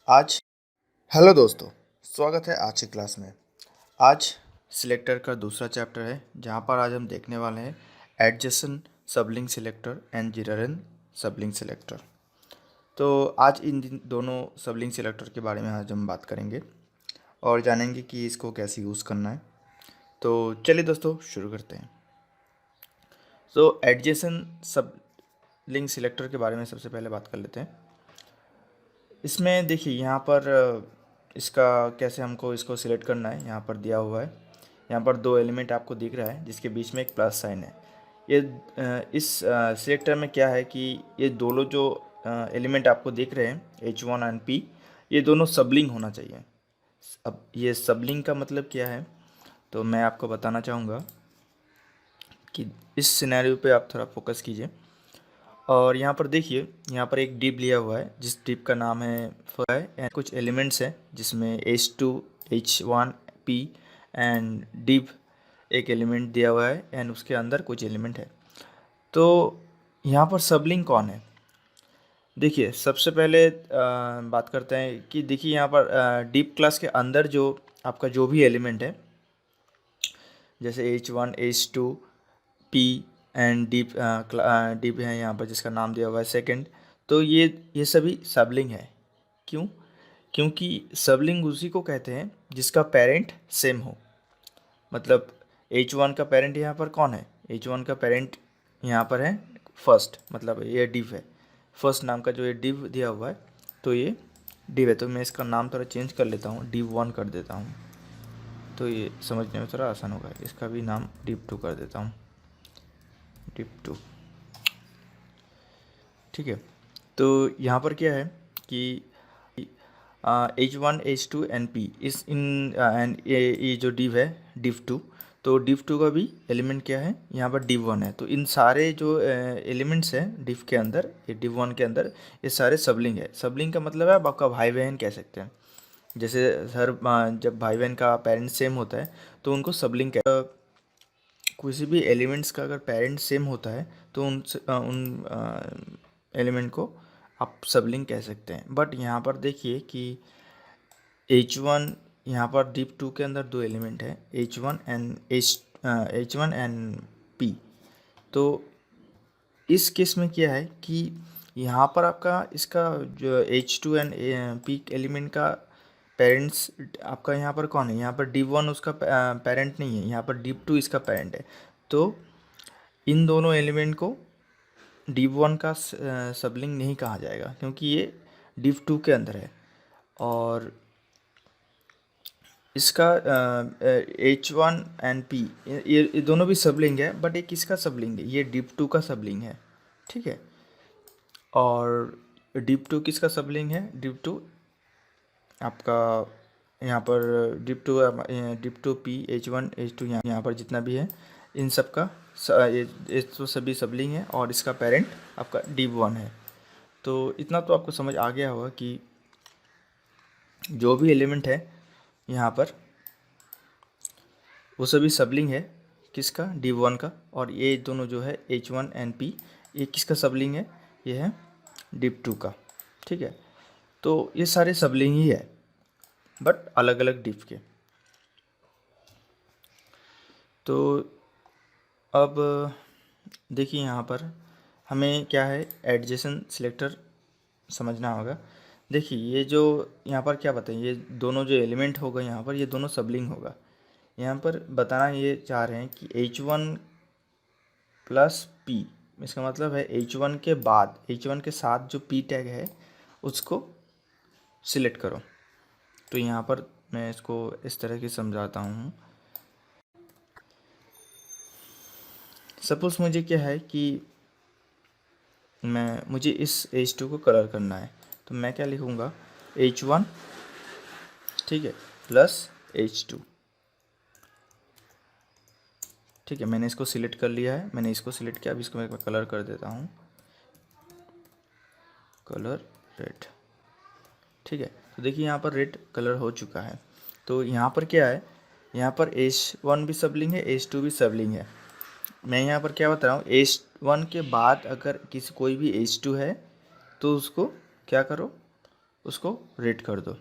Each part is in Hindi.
आज हेलो दोस्तों, स्वागत है आज की क्लास में। आज सिलेक्टर का दूसरा चैप्टर है जहाँ पर आज हम देखने वाले हैं एडजेसेंट सबलिंक सिलेक्टर एंड जीरारेंट सबलिंक सिलेक्टर। तो आज दोनों सबलिंक सिलेक्टर के बारे में आज हम बात करेंगे और जानेंगे कि इसको कैसे यूज़ करना है। तो चलिए दोस्तों शुरू करते हैं। तो एडजेसेंट सबलिंक सिलेक्टर के बारे में सबसे पहले बात कर लेते हैं। इसमें देखिए यहाँ पर इसका कैसे हमको इसको सिलेक्ट करना है, यहाँ पर दिया हुआ है। यहाँ पर दो एलिमेंट आपको दिख रहा है जिसके बीच में एक प्लस साइन है। ये इस सिलेक्टर में क्या है कि ये दोनों जो एलिमेंट आपको दिख रहे हैं H1 एंड P, ये दोनों सबलिंक होना चाहिए। अब ये सबलिंक का मतलब क्या है तो मैं आपको बताना चाहूँगा कि इस सिनेरियो पे आप थोड़ा फोकस कीजिए। और यहाँ पर देखिए, यहाँ पर एक डिप लिया हुआ है जिस डिप का नाम है एंड कुछ एलिमेंट्स हैं जिसमें H2 H1 P एंड डिप एक एलिमेंट दिया हुआ है एंड उसके अंदर कुछ एलिमेंट है। तो यहाँ पर सबलिंक कौन है? देखिए सबसे पहले बात करते हैं कि देखिए यहाँ पर डिप क्लास के अंदर जो आपका जो भी एलिमेंट है जैसे H1 H2 P and dip है यहाँ पर जिसका नाम दिया हुआ है सेकंड। तो ये सभी सबलिंग है। क्यों? क्योंकि सबलिंग उसी को कहते हैं जिसका पेरेंट सेम हो। मतलब H1 का पेरेंट यहाँ पर कौन है? H1 का पेरेंट यहाँ पर है फर्स्ट, मतलब ये डिव है। फर्स्ट नाम का जो ये डिव दिया हुआ है तो ये डिव है। तो मैं इसका नाम थोड़ा चेंज कर लेता हूँ, div1 कर देता हूँ तो ये समझने में थोड़ा आसान होगा। इसका भी नाम div2 कर देता हूँ, div2। ठीक है। तो यहाँ पर क्या है कि H1 H2 एन पी इस इन एंड ये जो डिव है div2, तो div2 का भी एलिमेंट क्या है यहाँ पर div1 है। तो इन सारे जो एलिमेंट्स हैं div के अंदर, ये div1 के अंदर ये सारे सबलिंग है। सबलिंग का मतलब है आप आपका भाई बहन कह सकते हैं। जैसे जब भाई बहन का पेरेंट सेम होता है तो उनको सबलिंग किसी भी एलिमेंट्स का अगर पेरेंट सेम होता है तो उन एलिमेंट को आप सबलिंक कह सकते हैं। बट यहाँ पर देखिए कि H1, यहाँ पर div2 के अंदर दो एलिमेंट है H1 एंड P। तो इस केस में क्या है कि यहाँ पर आपका इसका जो H2 एंड P एलिमेंट का पेरेंट्स आपका यहाँ पर कौन है? यहाँ पर div1 उसका पेरेंट नहीं है, यहाँ पर div2 इसका पेरेंट है। तो इन दोनों एलिमेंट को div1 का सबलिंग नहीं कहा जाएगा क्योंकि ये div2 के अंदर है। और इसका H1 एंड P ये दोनों भी सबलिंग है, बट ये किसका सबलिंग है? ये div2 का सबलिंग है। ठीक है। और div2 किसका सबलिंग है? div2 आपका यहाँ पर div2 P H1 H2 यहाँ पर जितना भी है इन सब का ये तो सभी सबलिंग है और इसका पेरेंट आपका div1 है। तो इतना तो आपको समझ आ गया होगा कि जो भी एलिमेंट है यहाँ पर वो सभी सबलिंग है किसका? div1 का। और ये दोनों जो है H1 एंड P ये किसका सबलिंग है? ये है div2 का। ठीक है। तो ये सारे सबलिंग ही है बट अलग अलग डिव के। तो अब देखिए यहाँ पर हमें क्या है एडजेसेंट सिलेक्टर समझना होगा। देखिए ये जो यहाँ पर क्या बताएं, ये दोनों जो एलिमेंट होगा यहाँ पर ये दोनों सबलिंग होगा। यहाँ पर बताना ये चाह रहे हैं कि H1 प्लस P, इसका मतलब है H1 के बाद H1 के साथ जो P टैग है उसको सिलेक्ट करो। तो यहाँ पर मैं इसको इस तरह की समझाता हूँ। सपोज़ मुझे क्या है कि मुझे इस H2 को कलर करना है तो मैं क्या लिखूँगा? H1, ठीक है, प्लस H2। ठीक है, मैंने इसको सिलेक्ट कर लिया है, मैंने इसको सिलेक्ट किया। अब इसको मैं कलर कर देता हूँ, कलर रेड। ठीक है। तो देखिए यहाँ पर रेड कलर हो चुका है। तो यहाँ पर क्या है, यहाँ पर H1 भी सबलिंग है, H2 भी सबलिंग है। मैं यहाँ पर क्या बता रहा हूँ, H1 के बाद अगर कोई भी H2 है तो उसको क्या करो? उसको रेड कर दो,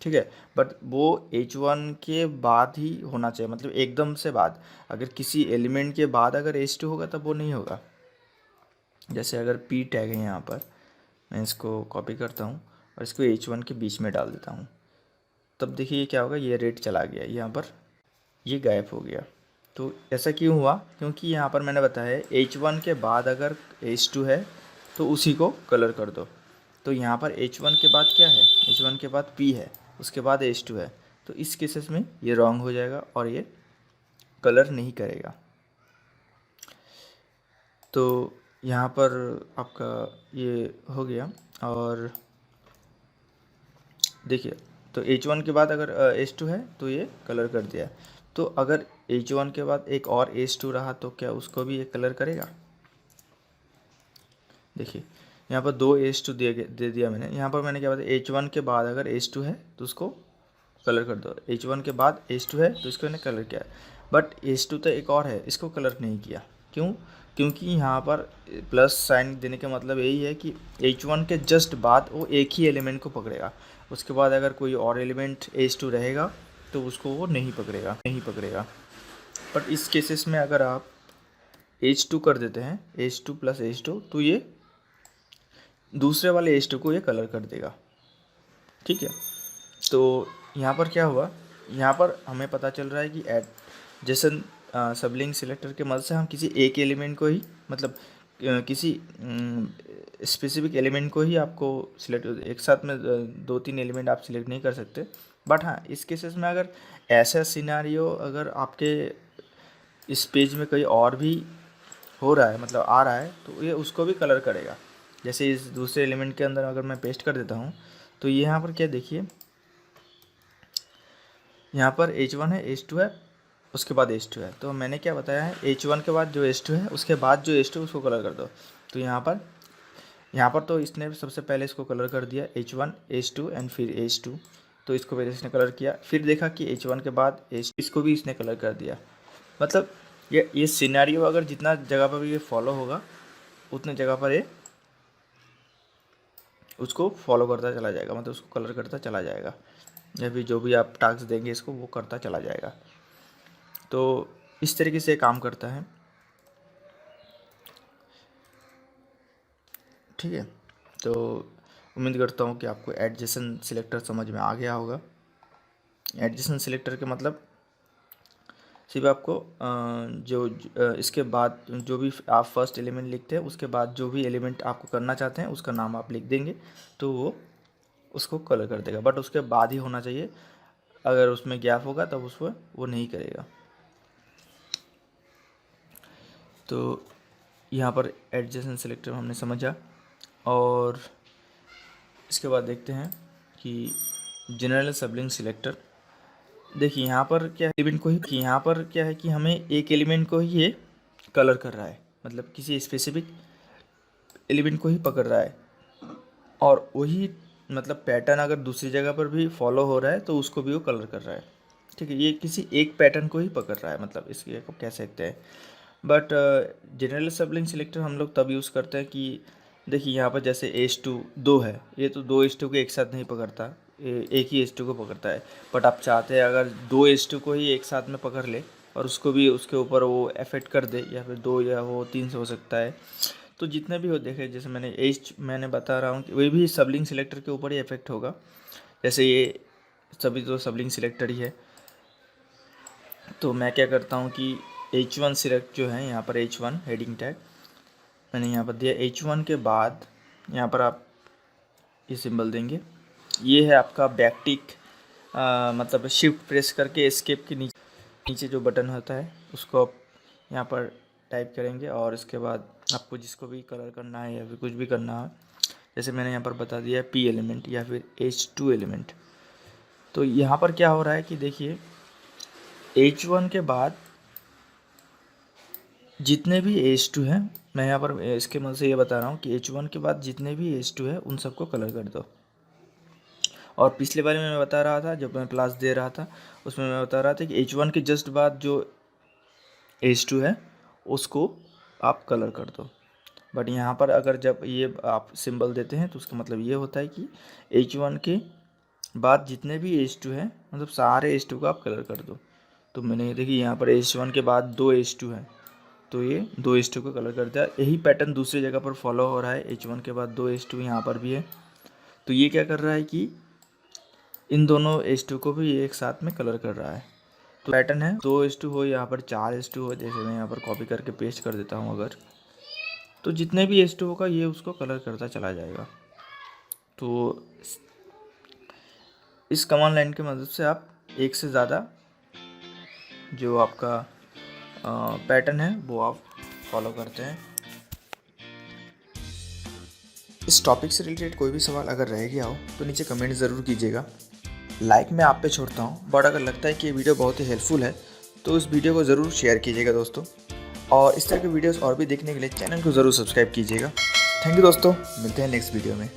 ठीक है। बट वो H1 के बाद ही होना चाहिए, मतलब एकदम से बाद। अगर किसी एलिमेंट के बाद अगर H2 होगा तब वो नहीं होगा। जैसे अगर P टैग है यहाँ पर, मैं इसको कॉपी करता हूँ और इसको H1 के बीच में डाल देता हूँ, तब देखिए ये क्या होगा, ये रेड चला गया, यहाँ पर ये गायब हो गया। तो ऐसा क्यों हुआ? क्योंकि यहाँ पर मैंने बताया है H1 के बाद अगर H2 है तो उसी को कलर कर दो। तो यहाँ पर H1 के बाद क्या है, H1 के बाद P है, उसके बाद H2 है, तो इस केसेस में ये रॉन्ग हो जाएगा और ये कलर नहीं करेगा। तो यहाँ पर आपका ये हो गया। और देखिए, तो H1 के बाद अगर H2 है तो ये कलर कर दिया। तो अगर H1 के बाद एक और H2 रहा तो क्या उसको भी ये कलर करेगा? देखिए यहाँ पर 2 H2 दे दिया मैंने। यहाँ पर मैंने क्या बताया, H1 के बाद अगर H2 है तो उसको कलर कर दो। H1 के बाद H2 है तो इसको मैंने कलर किया। बट H2 तो एक और है, इसको कलर नहीं किया। क्यों? क्योंकि यहाँ पर प्लस साइन देने का मतलब यही है कि H1 के जस्ट बाद वो एक ही एलिमेंट को पकड़ेगा। उसके बाद अगर कोई और एलिमेंट H2 रहेगा तो उसको वो नहीं पकड़ेगा। बट इस केसेस में अगर आप H2 कर देते हैं, H2 प्लस H2, तो ये दूसरे वाले H2 को ये कलर कर देगा, ठीक है। तो यहाँ पर क्या हुआ, यहाँ पर हमें पता चल रहा है कि एडजेसेंट सबलिंक सिलेक्टर के मदद से हम किसी एक एलिमेंट को ही, मतलब किसी स्पेसिफिक एलिमेंट को ही आपको सिलेक्ट, एक साथ में 2-3 एलिमेंट आप सिलेक्ट नहीं कर सकते। बट हाँ, इस केसेस में अगर ऐसा सिनारियो अगर आपके इस पेज में कहीं और भी हो रहा है, मतलब आ रहा है, तो ये उसको भी कलर करेगा। जैसे इस दूसरे एलिमेंट के अंदर अगर मैं पेस्ट कर देता हूँ तो ये यहाँ पर क्या देखिए, यहाँ पर H1 है, H2 है, उसके बाद H2 है। तो मैंने क्या बताया है, H1 के बाद जो H2 है उसके बाद जो H2 उसको कलर कर दो। तो यहाँ पर तो इसने सबसे पहले इसको कलर कर दिया, H1 H2 एंड फिर H2। तो इसको पहले इसने कलर किया, फिर देखा कि H1 के बाद इसको भी इसने कलर कर दिया। मतलब ये सिनेरियो अगर जितना जगह पर भी ये फॉलो होगा उतने जगह पर ये उसको फॉलो करता चला जाएगा, मतलब उसको कलर करता चला जाएगा, या फिर जो भी आप टास्क देंगे इसको वो करता चला जाएगा। तो इस तरीके से काम करता है, ठीक है। तो उम्मीद करता हूँ कि आपको एडजेसन सिलेक्टर समझ में आ गया होगा। एडजेसन सिलेक्टर के मतलब सिर्फ आपको इसके बाद जो भी आप फर्स्ट एलिमेंट लिखते हैं उसके बाद जो भी एलिमेंट आपको करना चाहते हैं उसका नाम आप लिख देंगे तो वो उसको कलर कर देगा। बट उसके बाद ही होना चाहिए, अगर उसमें गैप होगा तब उसको वो नहीं करेगा। तो यहाँ पर एडजेसेंट सिलेक्टर हमने समझा। और इसके बाद देखते हैं कि जनरल सबलिंक सिलेक्टर। देखिए यहाँ पर क्या है, एलिमेंट को ही, कि यहाँ पर क्या है कि हमें एक एलिमेंट को ही ये कलर कर रहा है, मतलब किसी स्पेसिफिक एलिमेंट को ही पकड़ रहा है, और वही मतलब पैटर्न अगर दूसरी जगह पर भी फॉलो हो रहा है तो उसको भी वो कलर कर रहा है, ठीक है। ये किसी एक पैटर्न को ही पकड़ रहा है, मतलब इसके को कह सकते हैं। बट जनरल सबलिंक सिलेक्टर हम लोग तब यूज़ करते हैं कि देखिए यहाँ पर जैसे H2 2 है, ये तो 2 H2 को एक साथ नहीं पकड़ता, एक ही H2 को पकड़ता है। बट आप चाहते हैं अगर 2 H2 को ही एक साथ में पकड़ ले और उसको भी उसके ऊपर वो इफेक्ट कर दे, या फिर 2 या वो 3 से हो सकता है। तो जितने भी हो देखे, जैसे मैंने बता रहा हूँ कि वही भी सबलिंक सिलेक्टर के ऊपर ही इफेक्ट होगा। जैसे ये सभी तो सबलिंक सिलेक्टर ही है। तो मैं क्या करता हूँ कि H1 सिलेक्ट जो है, यहाँ पर H1 हेडिंग टैग मैंने यहाँ पर दिया। H1 के बाद यहाँ पर आप ये सिंबल देंगे, ये है आपका बैकटिक, मतलब शिफ्ट प्रेस करके एस्केप के नीचे जो बटन होता है उसको आप यहाँ पर टाइप करेंगे, और इसके बाद आपको जिसको भी कलर करना है या फिर कुछ भी करना है, जैसे मैंने यहाँ पर बता दिया P एलिमेंट या फिर H2 एलिमेंट। तो यहाँ पर क्या हो रहा है कि देखिए H1 के बाद जितने भी H2 हैं, मैं यहाँ पर इसके मन से ये बता रहा हूँ कि H1 के बाद जितने भी H2 है उन सबको कलर कर दो। और पिछले बारे में मैं बता रहा था, जब मैं क्लास दे रहा था उसमें मैं बता रहा था कि H1 के जस्ट बाद जो H2 है उसको आप कलर कर दो। बट यहाँ पर अगर जब ये आप सिंबल देते हैं तो उसका मतलब ये होता है कि H1 के बाद जितने भी H2 है मतलब सारे H2 को आप कलर कर दो। तो मैंने ये देखिए यहाँ पर H1 के बाद 2 H2 है, तो ये 2 H2 को कलर कर दिया। यही पैटर्न दूसरी जगह पर फॉलो हो रहा है, H1 के बाद 2 H2 यहाँ पर भी है। तो ये क्या कर रहा है कि इन दोनों H2 को भी एक साथ में कलर कर रहा है। तो पैटर्न है 2 H2 हो, यहाँ पर 4 H2 हो, जैसे मैं यहाँ पर कॉपी करके पेस्ट कर देता हूँ अगर, तो जितने भी H2 होगा ये उसको कलर करता चला जाएगा। तो इस कमांड लाइन की मदद से आप एक से ज़्यादा जो आपका पैटर्न है वो आप फॉलो करते हैं। इस टॉपिक से रिलेटेड कोई भी सवाल अगर रह गया हो तो नीचे कमेंट ज़रूर कीजिएगा। लाइक मैं आप पे छोड़ता हूँ, बट अगर लगता है कि ये वीडियो बहुत ही हेल्पफुल है तो इस वीडियो को ज़रूर शेयर कीजिएगा दोस्तों। और इस तरह के वीडियोस और भी देखने के लिए चैनल को ज़रूर सब्सक्राइब कीजिएगा। थैंक यू दोस्तों, मिलते हैं नेक्स्ट वीडियो में।